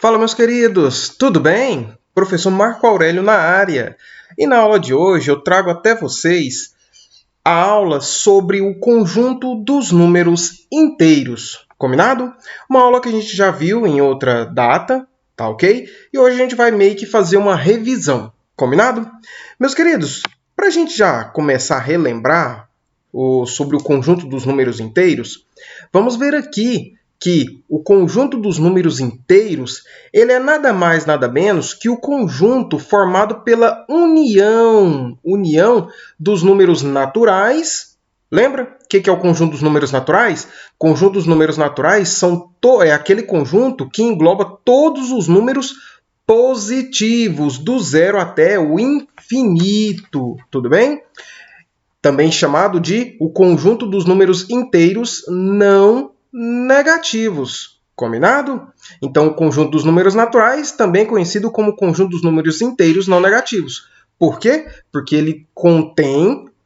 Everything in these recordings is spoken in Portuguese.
Fala, meus queridos, tudo bem? Professor Marco Aurélio na área. E na aula de hoje eu trago até vocês a aula sobre o conjunto dos números inteiros. Combinado? Uma aula que a gente já viu em outra data, tá ok? E hoje a gente vai meio que fazer uma revisão. Combinado? Meus queridos, para a gente já começar a relembrar sobre o conjunto dos números inteiros, vamos ver aqui que o conjunto dos números inteiros ele é nada mais, nada menos que o conjunto formado pela união dos números naturais. Lembra? O que é o conjunto dos números naturais? O conjunto dos números naturais é aquele conjunto que engloba todos os números positivos, do zero até o infinito. Tudo bem? Também chamado de o conjunto dos números inteiros não negativos. Combinado? Então, o conjunto dos números naturais, também conhecido como conjunto dos números inteiros não negativos. Por quê? Porque ele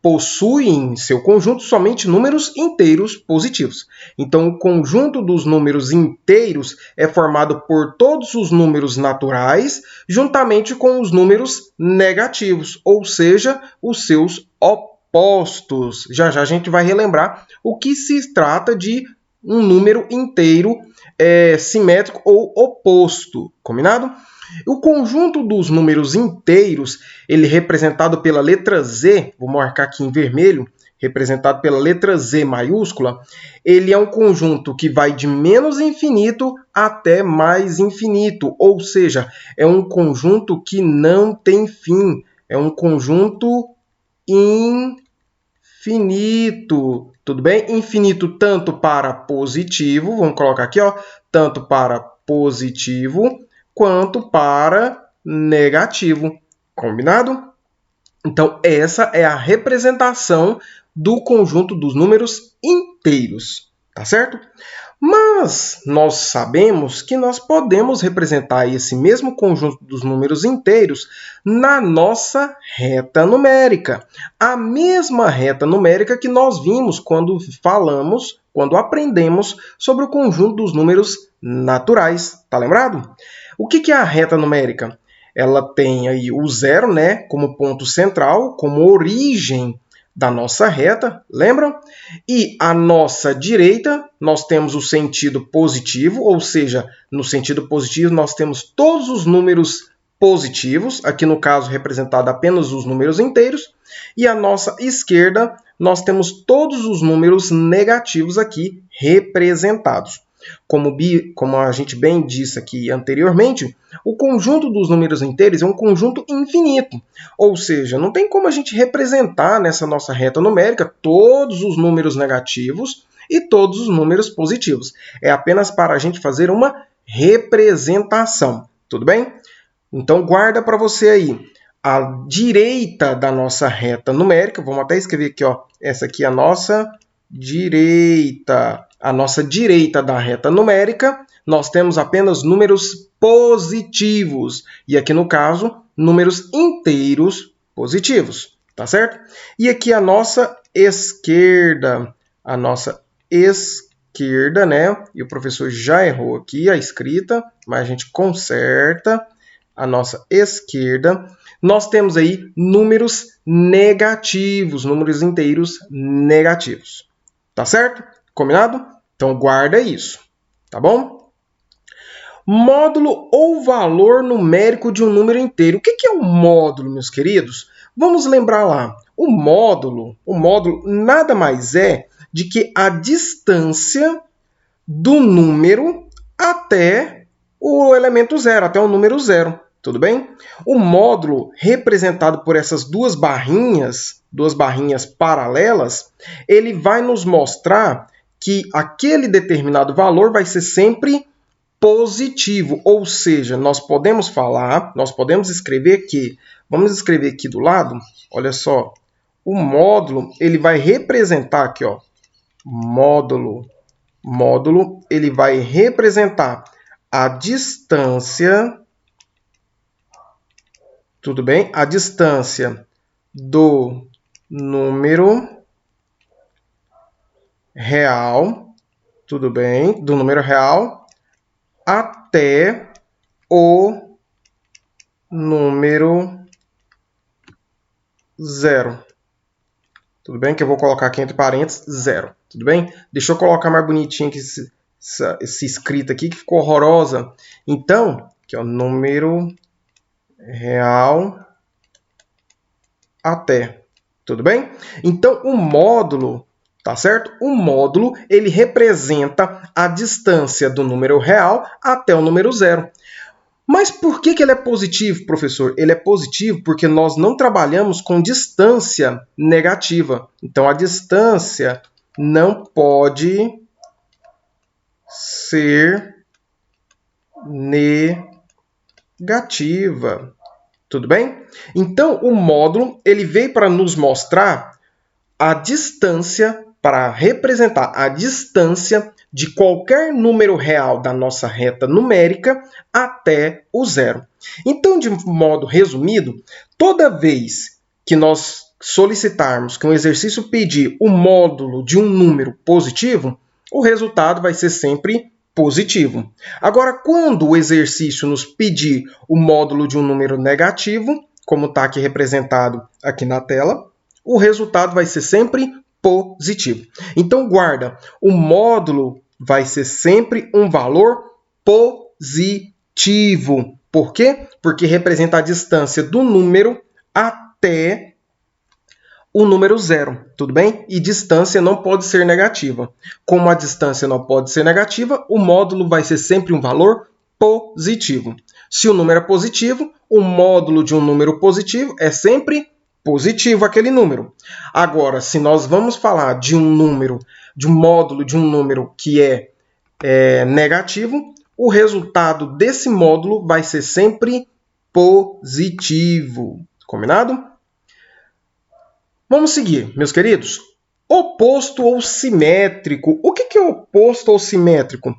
possui em seu conjunto somente números inteiros positivos. Então, o conjunto dos números inteiros é formado por todos os números naturais, juntamente com os números negativos, ou seja, os seus opostos. Já já a gente vai relembrar o que se trata de um número inteiro simétrico ou oposto. Combinado? O conjunto dos números inteiros, ele é representado pela letra Z, vou marcar aqui em vermelho, representado pela letra Z maiúscula, ele é um conjunto que vai de menos infinito até mais infinito, ou seja, é um conjunto que não tem fim, é um conjunto infinito, tudo bem? Infinito tanto para positivo, vamos colocar aqui, ó, tanto para positivo quanto para negativo, combinado? Então, essa é a representação do conjunto dos números inteiros, tá certo? Mas nós sabemos que nós podemos representar esse mesmo conjunto dos números inteiros na nossa reta numérica. A mesma reta numérica que nós vimos quando aprendemos sobre o conjunto dos números naturais. Tá lembrado? O que é a reta numérica? Ela tem aí o zero, né, como ponto central, como origem da nossa reta, lembram? E a nossa direita, nós temos o sentido positivo, ou seja, no sentido positivo nós temos todos os números positivos, aqui no caso representado apenas os números inteiros, e a nossa esquerda nós temos todos os números negativos aqui representados. Como a gente bem disse aqui anteriormente, o conjunto dos números inteiros é um conjunto infinito. Ou seja, não tem como a gente representar nessa nossa reta numérica todos os números negativos e todos os números positivos. É apenas para a gente fazer uma representação. Tudo bem? Então, guarda para você aí. A direita da nossa reta numérica, vamos até escrever aqui, ó, essa aqui é a nossa direita. A nossa direita da reta numérica, nós temos apenas números positivos. E aqui, no caso, números inteiros positivos. Tá certo? E aqui a nossa esquerda. A nossa esquerda, né? E o professor já errou aqui a escrita, mas a gente conserta. A nossa esquerda. Nós temos aí números negativos, números inteiros negativos. Tá certo? Combinado? Então, guarda isso, tá bom? Módulo ou valor numérico de um número inteiro. O que é um módulo, meus queridos? Vamos lembrar lá. O módulo nada mais é de que a distância do número até o elemento zero, até o número zero. Tudo bem? O módulo representado por essas duas barrinhas paralelas, ele vai nos mostrar que aquele determinado valor vai ser sempre positivo, ou seja, nós podemos escrever que, vamos escrever aqui do lado, olha só, o módulo, ele vai representar aqui, ó, módulo, ele vai representar a distância, tudo bem? A distância do número real, tudo bem? Do número real até o número 0. Tudo bem? Que eu vou colocar aqui entre parênteses 0. Tudo bem? Deixa eu colocar mais bonitinho aqui esse escrito aqui, que ficou horrorosa. Então, aqui, ó, número real até. Tudo bem? Então, o módulo, tá certo? O módulo, ele representa a distância do número real até o número 0. Mas por que ele é positivo, professor? Ele é positivo porque nós não trabalhamos com distância negativa. Então, a distância não pode ser negativa. Tudo bem? Então, o módulo ele veio para nos mostrar a distância, para representar a distância de qualquer número real da nossa reta numérica até o 0. Então, de modo resumido, toda vez que nós solicitarmos que um exercício pedir o módulo de um número positivo, o resultado vai ser sempre positivo. Agora, quando o exercício nos pedir o módulo de um número negativo, como está aqui representado aqui na tela, o resultado vai ser sempre positivo. Então, guarda, o módulo vai ser sempre um valor positivo. Por quê? Porque representa a distância do número até o número 0, tudo bem? E distância não pode ser negativa. Como a distância não pode ser negativa, o módulo vai ser sempre um valor positivo. Se o número é positivo, o módulo de um número positivo é sempre positivo aquele número. Agora, se nós vamos falar de um número, de um módulo de um número que é negativo, o resultado desse módulo vai ser sempre positivo. Combinado? Vamos seguir, meus queridos. Oposto ou simétrico. O que é oposto ou simétrico?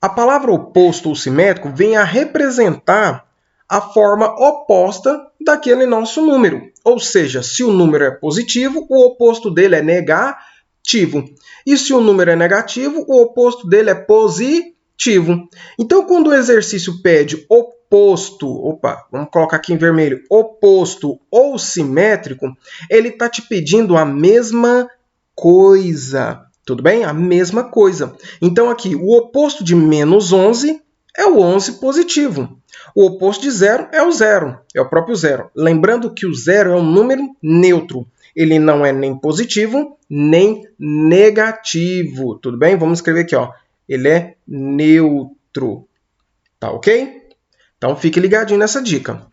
A palavra oposto ou simétrico vem a representar a forma oposta daquele nosso número. Ou seja, se o número é positivo, o oposto dele é negativo. E se o número é negativo, o oposto dele é positivo. Então, quando o exercício pede oposto, vamos colocar aqui em vermelho, oposto ou simétrico, ele está te pedindo a mesma coisa. Tudo bem? A mesma coisa. Então, aqui, o oposto de menos 11 é o 11 positivo. O oposto de 0 é o 0, é o próprio 0. Lembrando que o 0 é um número neutro. Ele não é nem positivo, nem negativo. Tudo bem? Vamos escrever aqui, ó. Ele é neutro. Tá ok? Então, fique ligadinho nessa dica.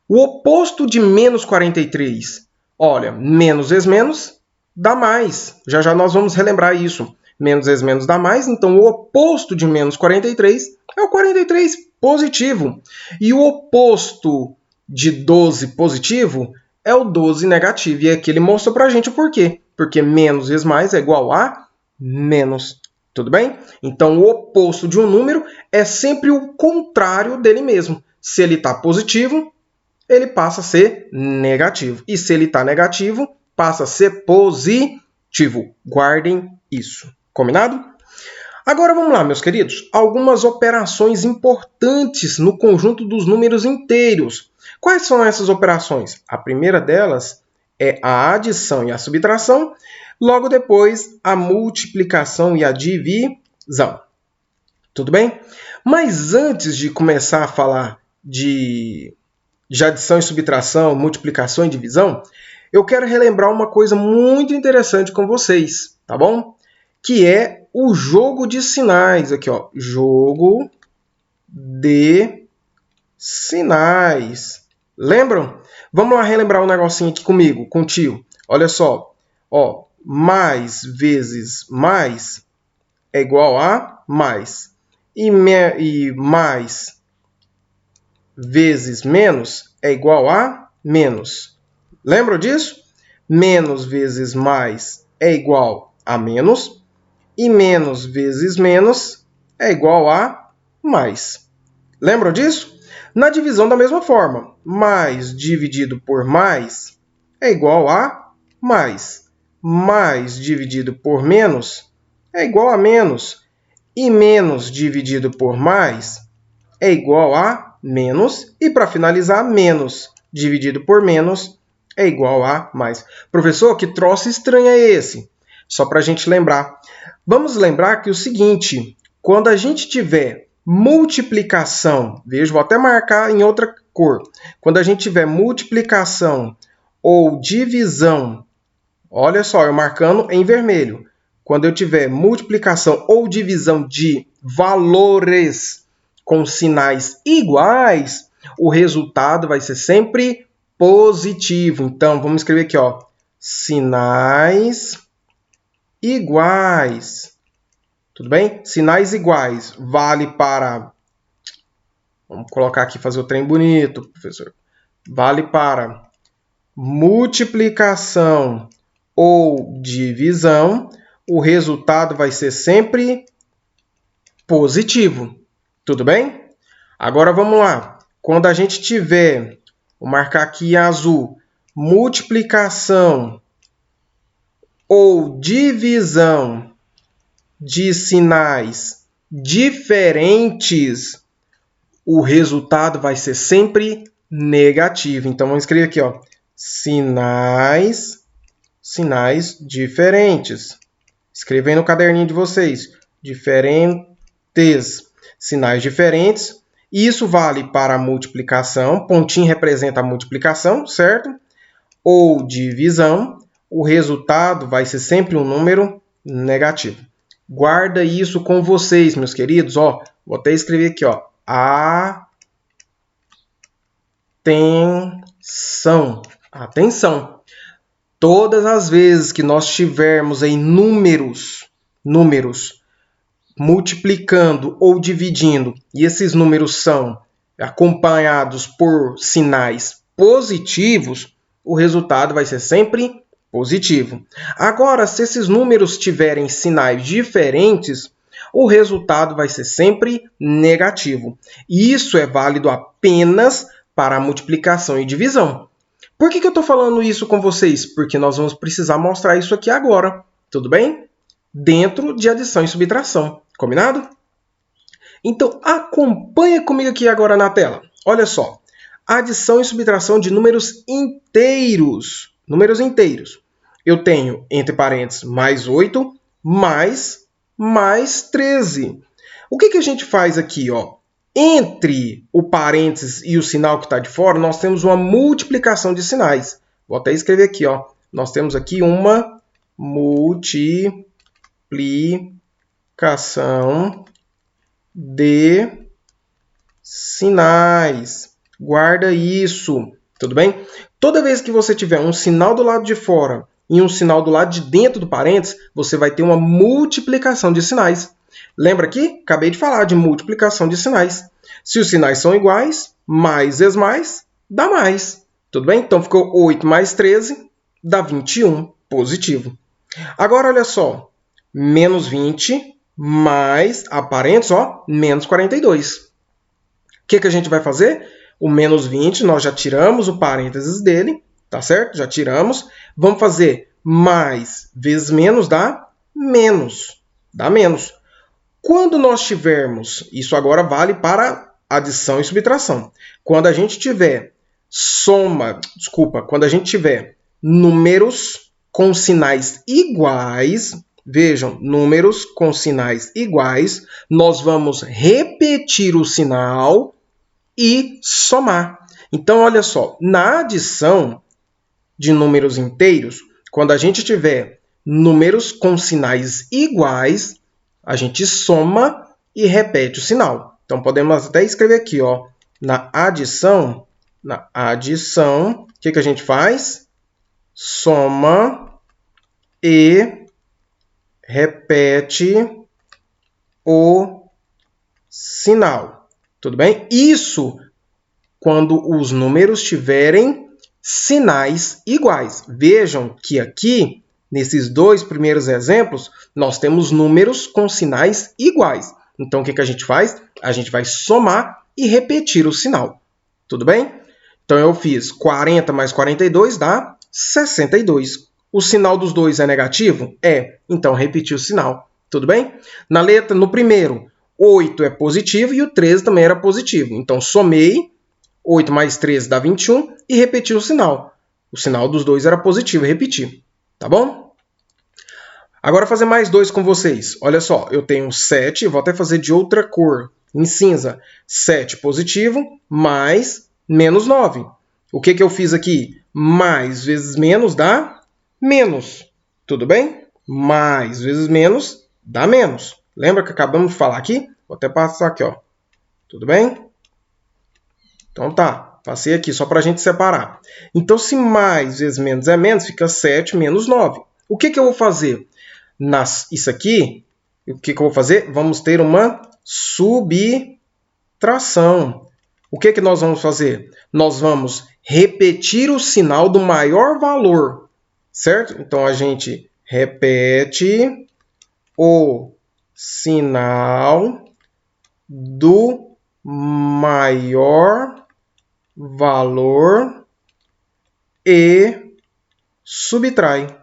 O oposto de menos 43. Olha, menos vezes menos dá mais. Já já nós vamos relembrar isso. Menos vezes menos dá mais. Então, o oposto de menos 43 é o 43 positivo. E o oposto de 12 positivo é o 12 negativo. E aqui ele mostrou para a gente o porquê. Porque menos vezes mais é igual a menos. Tudo bem? Então, o oposto de um número é sempre o contrário dele mesmo. Se ele está positivo, ele passa a ser negativo. E se ele está negativo, passa a ser positivo. Guardem isso. Combinado? Agora vamos lá, meus queridos. Algumas operações importantes no conjunto dos números inteiros. Quais são essas operações? A primeira delas é a adição e a subtração. Logo depois, a multiplicação e a divisão. Tudo bem? Mas antes de começar a falar de adição e subtração, multiplicação e divisão, eu quero relembrar uma coisa muito interessante com vocês, tá bom? Que é o jogo de sinais. Aqui, ó. Jogo de sinais. Lembram? Vamos lá relembrar um negocinho aqui comigo, com o tio. Olha só. Ó, mais vezes mais é igual a mais. E mais vezes menos é igual a menos. Lembram disso? Menos vezes mais é igual a menos. E menos vezes menos é igual a mais. Lembram disso? Na divisão, da mesma forma. Mais dividido por mais é igual a mais. Mais dividido por menos é igual a menos. E menos dividido por mais é igual a menos. E para finalizar, menos dividido por menos é igual a mais. Professor, que troço estranho é esse? Só para a gente lembrar. Vamos lembrar que é o seguinte, quando a gente tiver multiplicação, veja, vou até marcar em outra cor. Quando a gente tiver multiplicação ou divisão, olha só, eu marcando em vermelho. Quando eu tiver multiplicação ou divisão de valores com sinais iguais, o resultado vai ser sempre positivo. Então, vamos escrever aqui, ó, sinais iguais. Tudo bem? Sinais iguais vale para... Vamos colocar aqui, fazer o trem bonito, professor. Vale para multiplicação ou divisão. O resultado vai ser sempre positivo. Tudo bem? Agora vamos lá. Quando a gente tiver, vou marcar aqui em azul, multiplicação ou divisão de sinais diferentes, o resultado vai ser sempre negativo. Então, vamos escrever aqui, ó, sinais diferentes. Escrevem no caderninho de vocês. Diferentes. Sinais diferentes. Isso vale para a multiplicação. Pontinho representa a multiplicação, certo? Ou divisão. O resultado vai ser sempre um número negativo. Guarda isso com vocês, meus queridos. Ó, vou até escrever aqui, ó. Atenção. Atenção. Todas as vezes que nós tivermos aí números multiplicando ou dividindo, e esses números são acompanhados por sinais positivos, o resultado vai ser sempre positivo. Agora, se esses números tiverem sinais diferentes, o resultado vai ser sempre negativo. E isso é válido apenas para a multiplicação e divisão. Por que eu estou falando isso com vocês? Porque nós vamos precisar mostrar isso aqui agora, tudo bem? Dentro de adição e subtração, combinado? Então, acompanha comigo aqui agora na tela. Olha só, adição e subtração de números inteiros. Números inteiros. Eu tenho, entre parênteses, mais 8, mais 13. O que a gente faz aqui, ó? Entre o parênteses e o sinal que está de fora, nós temos uma multiplicação de sinais. Vou até escrever aqui, ó. Nós temos aqui uma multiplicação de sinais. Guarda isso, tudo bem? Toda vez que você tiver um sinal do lado de fora e um sinal do lado de dentro do parênteses, você vai ter uma multiplicação de sinais. Lembra aqui? Acabei de falar de multiplicação de sinais. Se os sinais são iguais, mais vezes mais, dá mais. Tudo bem? Então, ficou 8 mais 13, dá 21, positivo. Agora, olha só. Menos 20 mais, a parênteses, ó, menos 42. O que a gente vai fazer? O menos 20, nós já tiramos o parênteses dele, tá certo? Já tiramos. Vamos fazer mais vezes menos, dá menos. Dá menos. Quando nós tivermos, isso agora vale para adição e subtração. Quando a gente tiver quando a gente tiver números com sinais iguais, vejam, números com sinais iguais, nós vamos repetir o sinal e somar. Então, olha só, na adição de números inteiros, quando a gente tiver números com sinais iguais, a gente soma e repete o sinal. Então, podemos até escrever aqui, ó, na adição, o que a gente faz? Soma e repete o sinal. Tudo bem? Isso quando os números tiverem sinais iguais. Vejam que aqui, nesses dois primeiros exemplos, nós temos números com sinais iguais. Então, o que a gente faz? A gente vai somar e repetir o sinal. Tudo bem? Então, eu fiz 40 mais 42 dá 62. O sinal dos dois é negativo? É. Então, repetir o sinal. Tudo bem? Na letra, no primeiro, 8 é positivo e o 13 também era positivo. Então, somei, 8 mais 13 dá 21 e repeti o sinal. O sinal dos dois era positivo, repeti. Tá bom? Agora, fazer mais dois com vocês. Olha só, eu tenho 7, vou até fazer de outra cor, em cinza. 7 positivo, mais menos 9. O que eu fiz aqui? Mais vezes menos dá menos. Tudo bem? Mais vezes menos dá menos. Lembra que acabamos de falar aqui? Vou até passar aqui, ó. Tudo bem? Então tá, passei aqui só para a gente separar. Então, se mais vezes menos é menos, fica 7 menos 9. O que eu vou fazer? Isso aqui, o que eu vou fazer? Vamos ter uma subtração. O que nós vamos fazer? Nós vamos repetir o sinal do maior valor, certo? Então, a gente repete o sinal do maior valor e subtrai.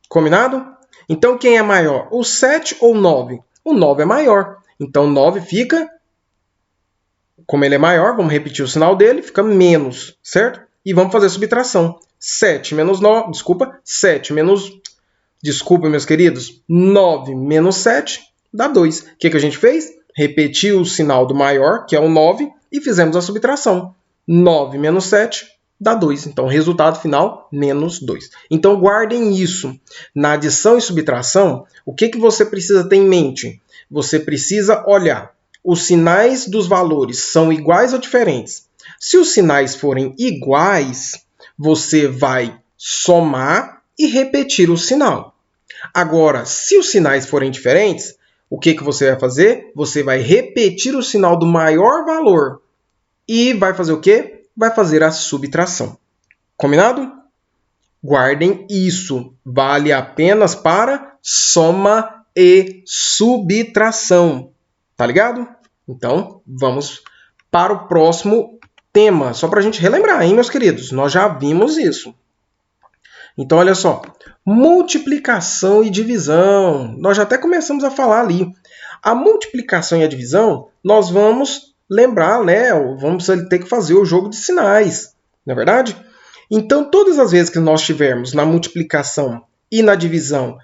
Combinado? Então, quem é maior? O 7 ou o 9? O 9 é maior. Então, 9 fica, como ele é maior, vamos repetir o sinal dele, fica menos, certo? E vamos fazer a subtração. 7 menos 9, desculpa, meus queridos, 9 menos 7 dá 2. O que a gente fez? Repetiu o sinal do maior, que é o 9, e fizemos a subtração. 9 menos 7 dá 2. Então, resultado final, menos 2. Então, guardem isso. Na adição e subtração, o que você precisa ter em mente? Você precisa olhar. Os sinais dos valores são iguais ou diferentes? Se os sinais forem iguais, você vai somar e repetir o sinal. Agora, se os sinais forem diferentes, o que você vai fazer? Você vai repetir o sinal do maior valor e vai fazer o quê? Vai fazer a subtração. Combinado? Guardem isso. Vale apenas para soma e subtração. Tá ligado? Então, vamos para o próximo tema. Só para a gente relembrar, hein, meus queridos? Nós já vimos isso. Então, olha só. Multiplicação e divisão. Nós já até começamos a falar ali. A multiplicação e a divisão, nós vamos lembrar, né? Vamos ter que fazer o jogo de sinais. Não é verdade? Então, todas as vezes que nós tivermos na multiplicação e na divisão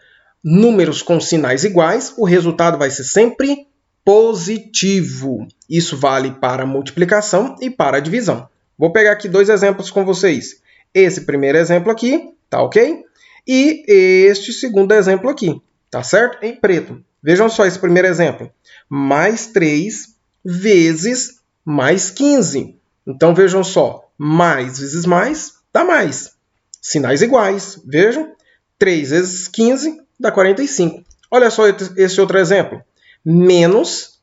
números com sinais iguais, o resultado vai ser sempre positivo. Isso vale para a multiplicação e para a divisão. Vou pegar aqui dois exemplos com vocês. Esse primeiro exemplo aqui, tá ok? E este segundo exemplo aqui, tá certo? Em preto. Vejam só esse primeiro exemplo. Mais 3 vezes mais 15. Então, vejam só. Mais vezes mais dá mais. Sinais iguais. Vejam. 3 vezes 15 dá 45. Olha só esse outro exemplo. Menos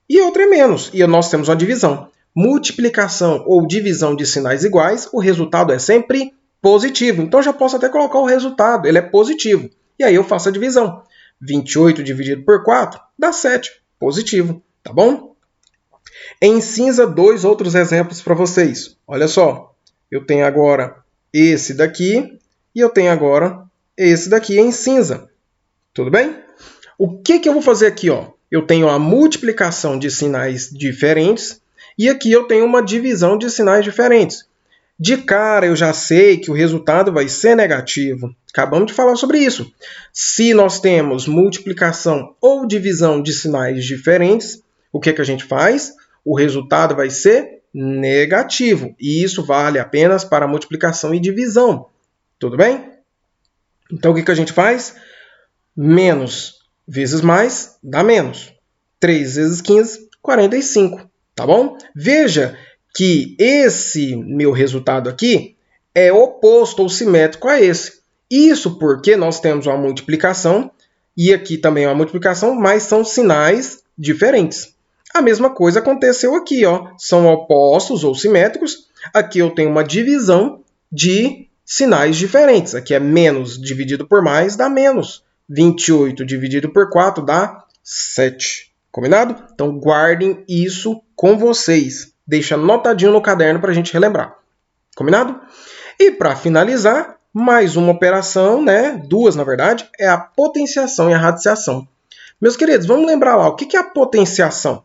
e outro é menos. E nós temos uma divisão. Multiplicação ou divisão de sinais iguais, o resultado é sempre positivo. Então, já posso até colocar o resultado. Ele é positivo. E aí eu faço a divisão. 28 dividido por 4 dá 7. Positivo. Tá bom? Em cinza, dois outros exemplos para vocês. Olha só. Eu tenho agora esse daqui e eu tenho agora esse daqui em cinza. Tudo bem? O que eu vou fazer aqui? Ó? Eu tenho a multiplicação de sinais diferentes e aqui eu tenho uma divisão de sinais diferentes. De cara, eu já sei que o resultado vai ser negativo. Acabamos de falar sobre isso. Se nós temos multiplicação ou divisão de sinais diferentes, o que a gente faz? O resultado vai ser negativo. E isso vale apenas para multiplicação e divisão. Tudo bem? Então, o que a gente faz? Menos vezes mais dá menos. 3 vezes 15, 45. Tá bom? Veja que esse meu resultado aqui é oposto ou simétrico a esse. Isso porque nós temos uma multiplicação e aqui também uma multiplicação, mas são sinais diferentes. A mesma coisa aconteceu aqui, ó. São opostos ou simétricos. Aqui eu tenho uma divisão de sinais diferentes. Aqui é menos dividido por mais dá menos. 28 dividido por 4 dá 7. Combinado? Então guardem isso com vocês. Deixa anotadinho no caderno para a gente relembrar. Combinado? E para finalizar, mais uma operação, né? Duas, na verdade, é a potenciação e a radiciação. Meus queridos, vamos lembrar lá, o que é a potenciação?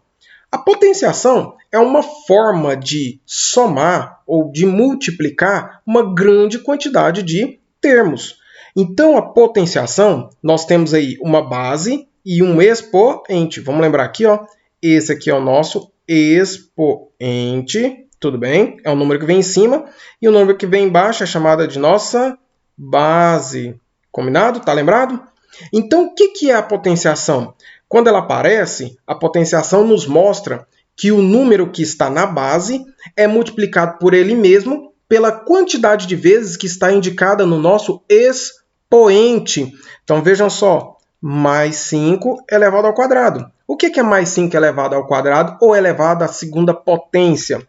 A potenciação é uma forma de somar ou de multiplicar uma grande quantidade de termos. Então, a potenciação, nós temos aí uma base e um expoente. Vamos lembrar aqui, ó, esse aqui é o nosso expoente, tudo bem? É o número que vem em cima e o número que vem embaixo é chamada de nossa base. Combinado? Tá lembrado? Então, o que é a potenciação? Quando ela aparece, a potenciação nos mostra que o número que está na base é multiplicado por ele mesmo pela quantidade de vezes que está indicada no nosso expoente. Então, vejam só, mais 5 elevado ao quadrado. O que é mais 5 elevado ao quadrado ou elevado à segunda potência?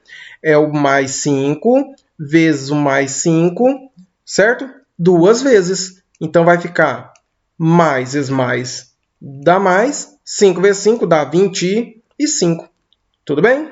É o mais 5 vezes o mais 5, certo? 2 vezes. Então, vai ficar mais vezes mais dá mais. 5 vezes 5 dá 25. Tudo bem?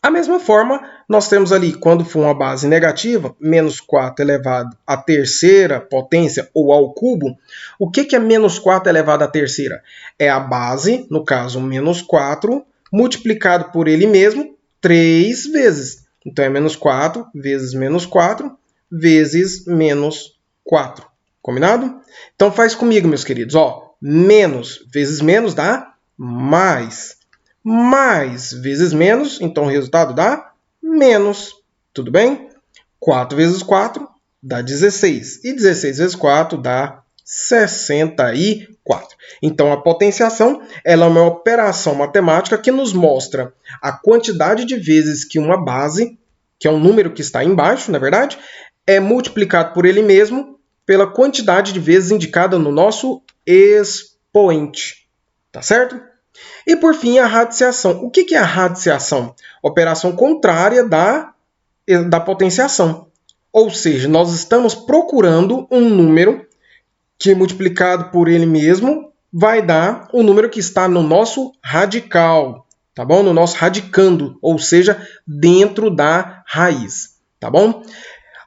A mesma forma, nós temos ali, quando for uma base negativa, menos 4 elevado à terceira potência ou ao cubo. O que é menos 4 elevado à terceira? É a base, no caso, menos 4, multiplicado por ele mesmo 3 vezes. Então, é menos 4 vezes menos 4 vezes menos 4. Combinado? Então, faz comigo, meus queridos. Ó, menos vezes menos dá mais. Mais vezes menos, então o resultado dá menos. Tudo bem? 4 vezes 4 dá 16. E 16 vezes 4 dá 64. Então, a potenciação ela é uma operação matemática que nos mostra a quantidade de vezes que uma base, que é um número que está embaixo, na verdade, é multiplicado por ele mesmo pela quantidade de vezes indicada no nosso expoente. Tá certo? E, por fim, a radiciação. O que é a radiciação? Operação contrária da potenciação. Ou seja, nós estamos procurando um número que, multiplicado por ele mesmo, vai dar o número que está no nosso radical, tá bom? No nosso radicando, ou seja, dentro da raiz, tá bom?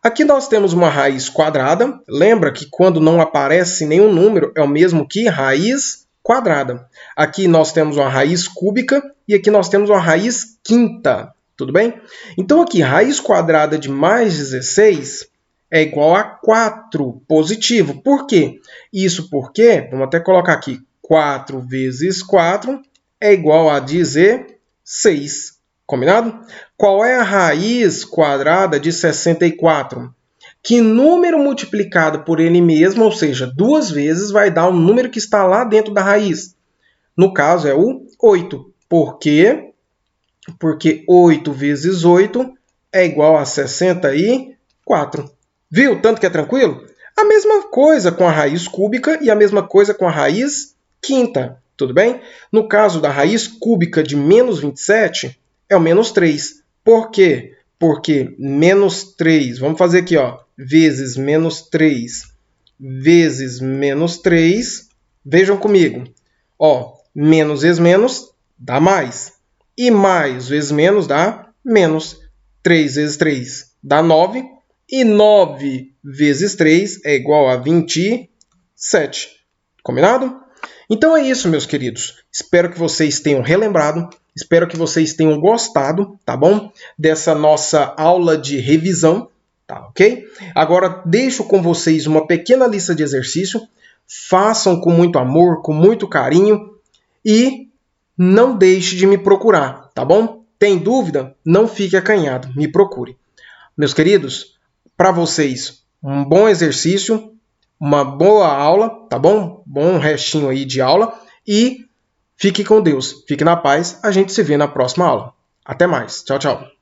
Aqui nós temos uma raiz quadrada. Lembra que quando não aparece nenhum número, é o mesmo que raiz quadrada. Aqui nós temos uma raiz cúbica e aqui nós temos uma raiz quinta. Tudo bem? Então aqui, raiz quadrada de mais 16 é igual a 4 positivo. Por quê? Isso porque, vamos até colocar aqui, 4 vezes 4 é igual a 16. Combinado? Qual é a raiz quadrada de 64? Que número multiplicado por ele mesmo, ou seja, 2 vezes, vai dar um número que está lá dentro da raiz. No caso, é o 8. Por quê? Porque 8 vezes 8 é igual a 64. Viu? Tanto que é tranquilo? A mesma coisa com a raiz cúbica e a mesma coisa com a raiz quinta. Tudo bem? No caso da raiz cúbica de menos 27, é o menos 3. Por quê? Porque menos 3, vamos fazer aqui, ó, vezes menos 3 vezes menos 3, vejam comigo, ó, menos vezes menos dá mais, e mais vezes menos dá menos. 3 vezes 3 dá 9, e 9 vezes 3 é igual a 27. Combinado? Então é isso, meus queridos. Espero que vocês tenham relembrado. Espero que vocês tenham gostado, tá bom? Dessa nossa aula de revisão, tá ok? Agora deixo com vocês uma pequena lista de exercício. Façam com muito amor, com muito carinho e não deixe de me procurar, tá bom? Tem dúvida? Não fique acanhado, me procure. Meus queridos, para vocês, um bom exercício, uma boa aula, tá bom? Bom restinho aí de aula e fique com Deus, fique na paz. A gente se vê na próxima aula. Até mais. Tchau, tchau.